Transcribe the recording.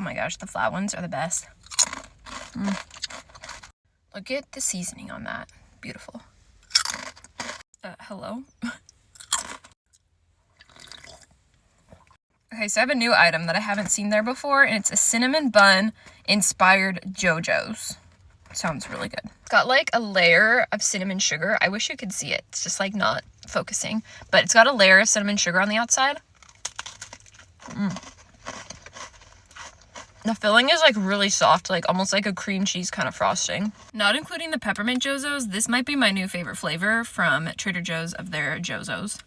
my gosh, the flat ones are the best. Look at the seasoning on that. Beautiful. Hello? Okay, so I have a new item that I haven't seen there before, and it's a cinnamon bun inspired JoJo's. Sounds really good. It's got like a layer of cinnamon sugar. I wish you could see it. It's just like not focusing, but it's got a layer of cinnamon sugar on the outside. The filling is like really soft, like almost like a cream cheese kind of frosting. Not including the peppermint JoJo's, this might be my new favorite flavor from Trader Joe's of their JoJo's.